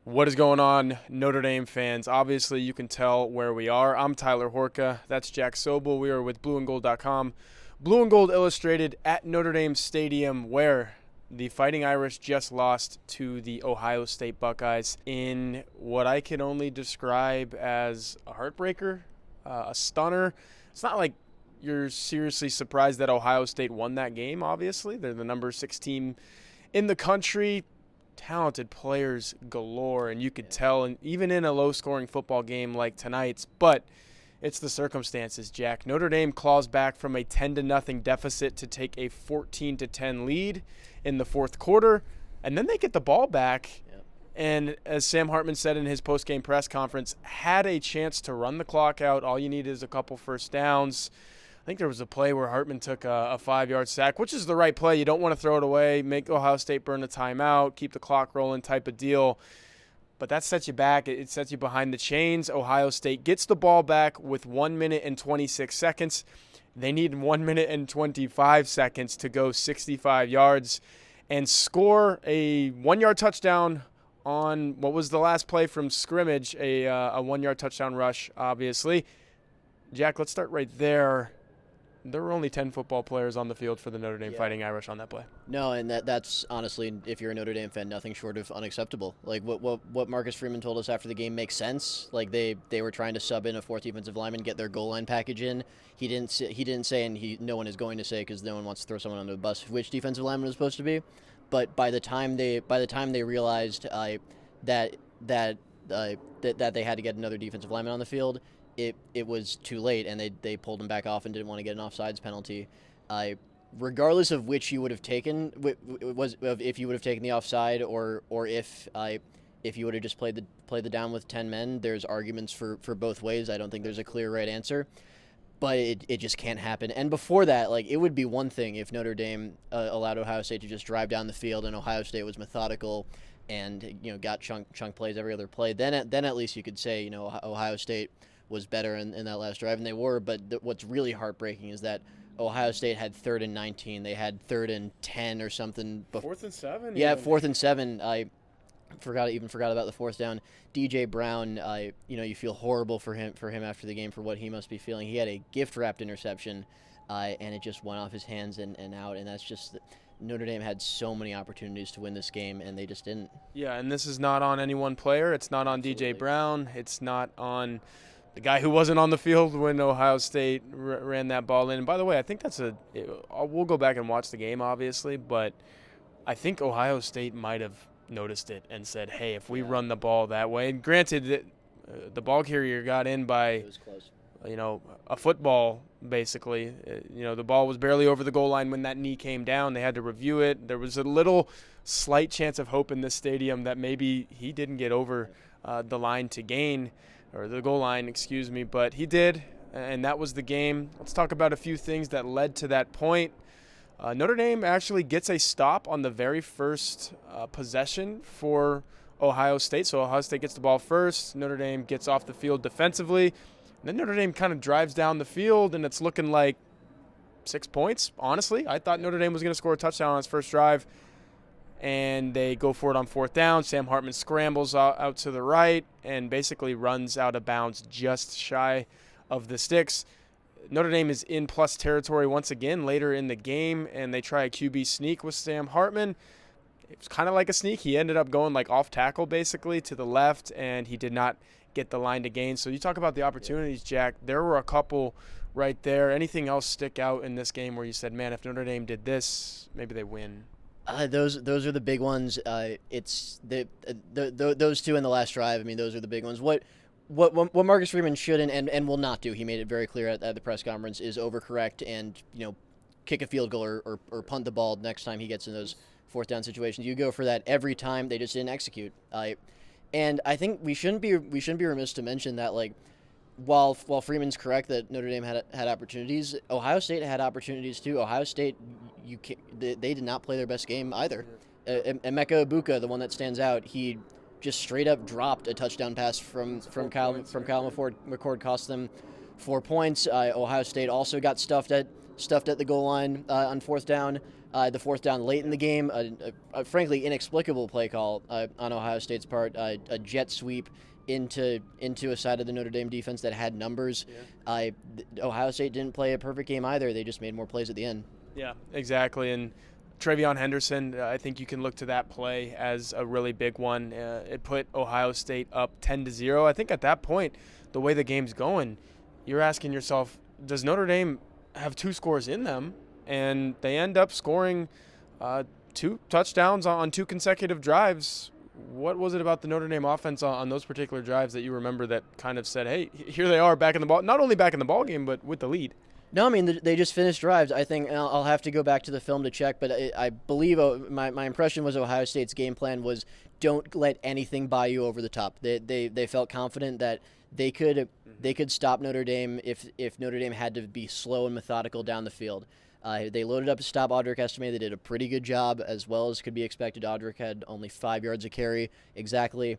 What is going on, Notre Dame fans? Obviously, you can tell where we are. I'm Tyler Horka. That's Jack Sobel. We are with blueandgold.com. Blue and Gold Illustrated at Notre Dame Stadium, where the Fighting Irish just lost to the Ohio State Buckeyes in what I can only describe as a heartbreaker, a stunner. It's not like you're seriously surprised that Ohio State won that game, obviously. They're the number 6 team in the country. Talented players galore, and you could tell, and even in a low-scoring football game like tonight's, but it's the circumstances, Jack. Notre Dame claws back from a 10-0 deficit to take a 14-10 lead in the fourth quarter, and then they get the ball back, and as Sam Hartman said in his post-game press conference, had a chance to run the clock out. All you need is a couple first downs. I think there was a play where Hartman took a 5-yard sack, which is the right play. You don't want to throw it away, make Ohio State burn a timeout, keep the clock rolling type of deal. But that sets you back. It sets you behind the chains. Ohio State gets the ball back with 1 minute and 26 seconds. They need 1 minute and 25 seconds to go 65 yards and score a 1-yard touchdown on what was the last play from scrimmage, a 1-yard touchdown rush, obviously. Jack, let's start right there. There were only 10 football players on the field for the Notre Dame Fighting Irish on that play. No, and that's honestly, if you're a Notre Dame fan, nothing short of unacceptable. Like what Marcus Freeman told us after the game makes sense. Like they were trying to sub in a fourth defensive lineman, get their goal line package in. He didn't say, and no one is going to say because no one wants to throw someone under the bus, which defensive lineman was supposed to be. But by the time they realized that they had to get another defensive lineman on the field, it was too late, and they pulled him back off and didn't want to get an offsides penalty. Regardless of which you would have taken, if you would have taken the offside or if you would have just played the down with 10 men, there's arguments for both ways. I don't think there's a clear right answer, but it just can't happen. And before that, like, it would be one thing if Notre Dame allowed Ohio State to just drive down the field and Ohio State was methodical and got chunk plays every other play. Then at least you could say Ohio State was better in that last drive, and they were. But what's really heartbreaking is that Ohio State had 3rd and 19. They had 3rd and 10 or something. 4th and 7? Yeah, 4th and 7. I forgot about the fourth down. DJ Brown, you feel horrible for him after the game for what he must be feeling. He had a gift-wrapped interception, and it just went off his hands and out, and that's just Notre Dame had so many opportunities to win this game, and they just didn't. Yeah, and this is not on any one player. It's not on DJ Brown. It's not on the guy who wasn't on the field when Ohio State ran that ball in. And by the way, I think we'll go back and watch the game, obviously, but I think Ohio State might have noticed it and said, hey, if we run the ball that way. And granted, the ball carrier got in by, It was close. A football, basically. The ball was barely over the goal line when that knee came down. They had to review it. There was a little slight chance of hope in this stadium that maybe he didn't get over the line to gain, or the goal line, excuse me, but he did, and that was the game. Let's talk about a few things that led to that point. Notre Dame actually gets a stop on the very first possession for Ohio State. So Ohio State gets the ball first. Notre Dame gets off the field defensively. And then Notre Dame kind of drives down the field, and it's looking like 6 points, honestly. I thought Notre Dame was going to score a touchdown on its first drive, and they go for it on 4th down. Sam Hartman scrambles out to the right and basically runs out of bounds just shy of the sticks. Notre Dame is in plus territory once again later in the game, and they try a QB sneak with Sam Hartman. It was kind of like a sneak. He ended up going like off tackle basically to the left, and he did not get the line to gain. So you talk about the opportunities, Jack. There were a couple right there. Anything else stick out in this game where you said, man, if Notre Dame did this, maybe they win? Those are the big ones. It's those two in the last drive. I mean, those are the big ones. What Marcus Freeman shouldn't and will not do, he made it very clear at the press conference, is overcorrect and kick a field goal or punt the ball next time he gets in those 4th down situations. You go for that every time. They just didn't execute. And I think we shouldn't be remiss to mention that, like, while Freeman's correct that Notre Dame had opportunities, Ohio State had opportunities too. Ohio State, they did not play their best game either. Emeka Ibuka, the one that stands out, he just straight up dropped a touchdown pass from Kyle McCord, cost them 4 points. Ohio State also got stuffed at the goal line on 4th down. The fourth down late in the game, a frankly inexplicable play call on Ohio State's part, a jet sweep into a side of the Notre Dame defense that had numbers. Yeah. Ohio State didn't play a perfect game either. They just made more plays at the end. Yeah, exactly. And Travion Henderson, I think you can look to that play as a really big one. It put Ohio State up 10-0. I think at that point, the way the game's going, you're asking yourself, does Notre Dame have two scores in them? And they end up scoring 2 touchdowns on 2 consecutive drives. What was it about the Notre Dame offense on those particular drives that you remember that kind of said, hey, here they are back in the ball, not only back in the ball game, but with the lead? No, I mean, they just finished drives. I think I'll have to go back to the film to check, but I believe my impression was Ohio State's game plan was don't let anything buy you over the top. They felt confident that they could stop Notre Dame if Notre Dame had to be slow and methodical down the field. They loaded up to stop Audric Estime. They did a pretty good job, as well as could be expected. Audric had only 5 yards a carry exactly.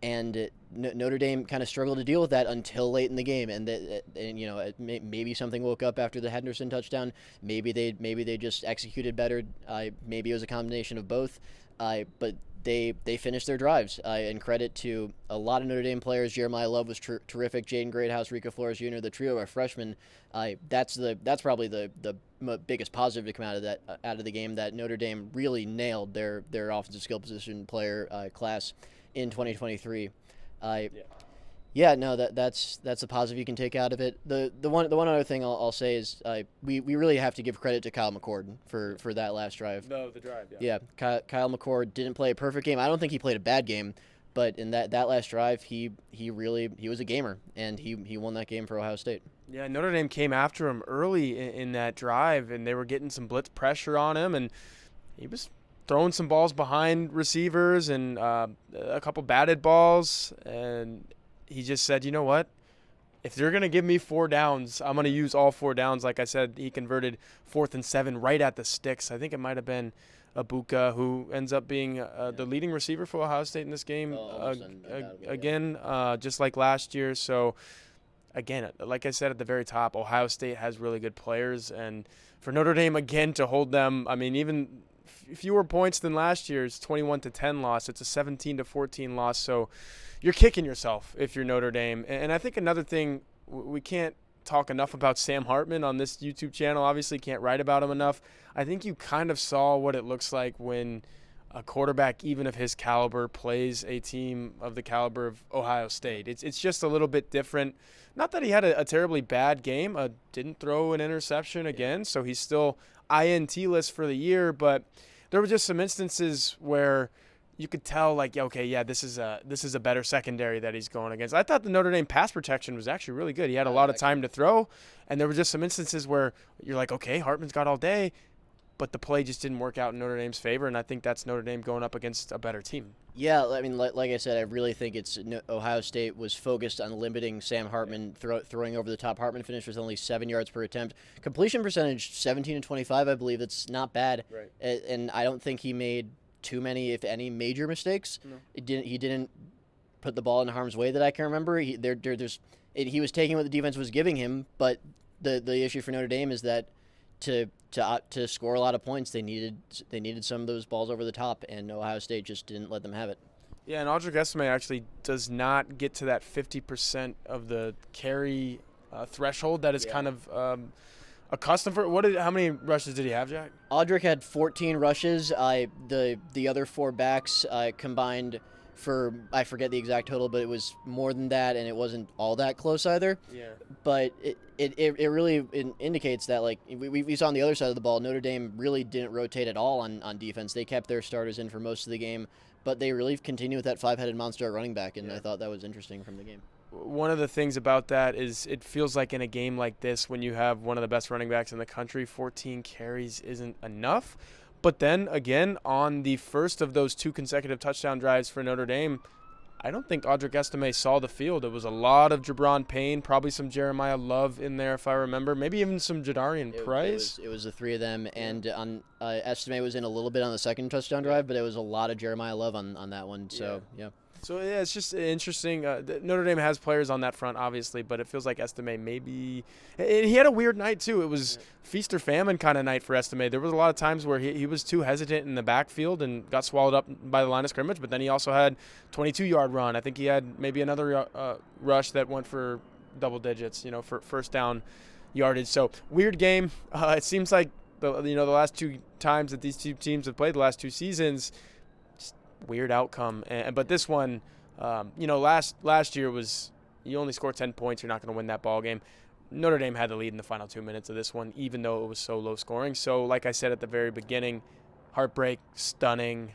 And Notre Dame kind of struggled to deal with that until late in the game. And maybe something woke up after the Henderson touchdown. Maybe they just executed better. Maybe it was a combination of both. But they finished their drives. And credit to a lot of Notre Dame players. Jeremiah Love was terrific. Jaden Greathouse, Rico Flores Jr., the trio of freshmen. That's probably the biggest positive to come out of the game. That Notre Dame really nailed their offensive skill position player class in 2023. That's a positive you can take out of it. The one other thing I'll say is we really have to give credit to Kyle McCord for that last drive. No, the drive, yeah. Yeah, Kyle McCord didn't play a perfect game. I don't think he played a bad game, but in that last drive, he was a gamer, and he won that game for Ohio State. Yeah, Notre Dame came after him early in that drive, and they were getting some blitz pressure on him, and he was throwing some balls behind receivers and a couple batted balls, and he just said, you know what? If they're going to give me 4 downs, I'm going to use all 4 downs. Like I said, he converted 4th and 7 right at the sticks. I think it might have been Abuka, who ends up being the leading receiver for Ohio State in this game again, just like last year. So, again, like I said at the very top, Ohio State has really good players. And for Notre Dame, again, to hold them, I mean, even fewer points than last year's 21-10 loss. It's a 17-14 loss. So you're kicking yourself if you're Notre Dame. And I think another thing, we can't talk enough about Sam Hartman on this YouTube channel. Obviously can't write about him enough. I think you kind of saw what it looks like when a quarterback, even of his caliber, plays a team of the caliber of Ohio State. It's just a little bit different. Not that he had a terribly bad game. Didn't throw an interception again, so he's still INT list for the year, but there were just some instances where you could tell, like, okay, yeah, this is a better secondary that he's going against. I thought the Notre Dame pass protection was actually really good. He had a lot of time to throw, and there were just some instances where you're like, okay, Hartman's got all day, but the play just didn't work out in Notre Dame's favor, and I think that's Notre Dame going up against a better team. Yeah, I mean, like I said, I really think Ohio State was focused on limiting Sam Hartman, throwing over the top. Hartman finished with only 7 yards per attempt. Completion percentage, 17-25, I believe. That's not bad. Right. And I don't think he made too many, if any, major mistakes. No. He didn't put the ball in harm's way that I can remember. He was taking what the defense was giving him, but the issue for Notre Dame is that to score a lot of points, they needed some of those balls over the top, and Ohio State just didn't let them have it. Yeah, and Audric Estime actually does not get to that 50% of the carry threshold that is kind of accustomed for. How many rushes did he have, Jack? Audric had 14 rushes. The other 4 backs combined for, I forget the exact total, but it was more than that, and it wasn't all that close either. Yeah. But it really indicates that, like we saw on the other side of the ball, Notre Dame really didn't rotate at all on defense. They kept their starters in for most of the game, but they really continued with that 5-headed monster at running back, and I thought that was interesting from the game. One of the things about that is it feels like in a game like this, when you have one of the best running backs in the country, 14 carries isn't enough. But then, again, on the first of those 2 consecutive touchdown drives for Notre Dame, I don't think Audric Estime saw the field. It was a lot of Jabron Payne, probably some Jeremiah Love in there, if I remember. Maybe even some Jadarian Price. It was the 3 of them, and Estime was in a little bit on the second touchdown drive, but it was a lot of Jeremiah Love on that one. So, yeah. So yeah, it's just interesting. Notre Dame has players on that front, obviously, but it feels like Estime maybe. And he had a weird night too. It was feast or famine kind of night for Estime. There was a lot of times where he was too hesitant in the backfield and got swallowed up by the line of scrimmage. But then he also had 22-yard run. I think he had maybe another rush that went for double digits, for first down yardage. So weird game. It seems like the last two times that these two teams have played, the last two seasons, weird outcome. But this one, last year was you only score 10 points, you're not going to win that ball game. Notre Dame had the lead in the final 2 minutes of this one, even though it was so low scoring. So like I said at the very beginning, heartbreak, stunning.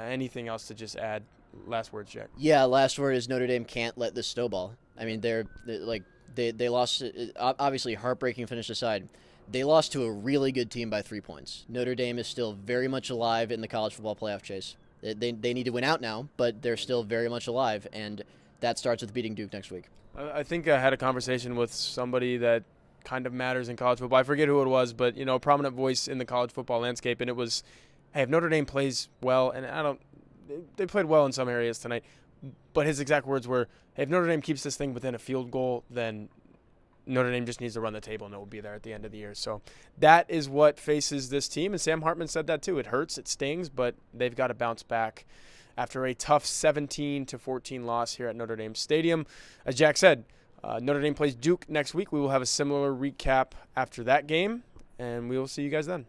Anything else to just add? Last words, Jack. Yeah, last word is Notre Dame can't let this snowball. I mean, they lost. Obviously, heartbreaking finish aside, they lost to a really good team by 3 points. Notre Dame is still very much alive in the college football playoff chase. They need to win out now, but they're still very much alive, and that starts with beating Duke next week. I think I had a conversation with somebody that kind of matters in college football. I forget who it was, but a prominent voice in the college football landscape, and it was, hey, if Notre Dame plays well, and they played well in some areas tonight, but his exact words were, hey, if Notre Dame keeps this thing within a field goal, then Notre Dame just needs to run the table and it will be there at the end of the year. So that is what faces this team. And Sam Hartman said that too. It hurts, it stings, but they've got to bounce back after a tough 17-14 loss here at Notre Dame Stadium. As Jack said, Notre Dame plays Duke next week. We will have a similar recap after that game, and we will see you guys then.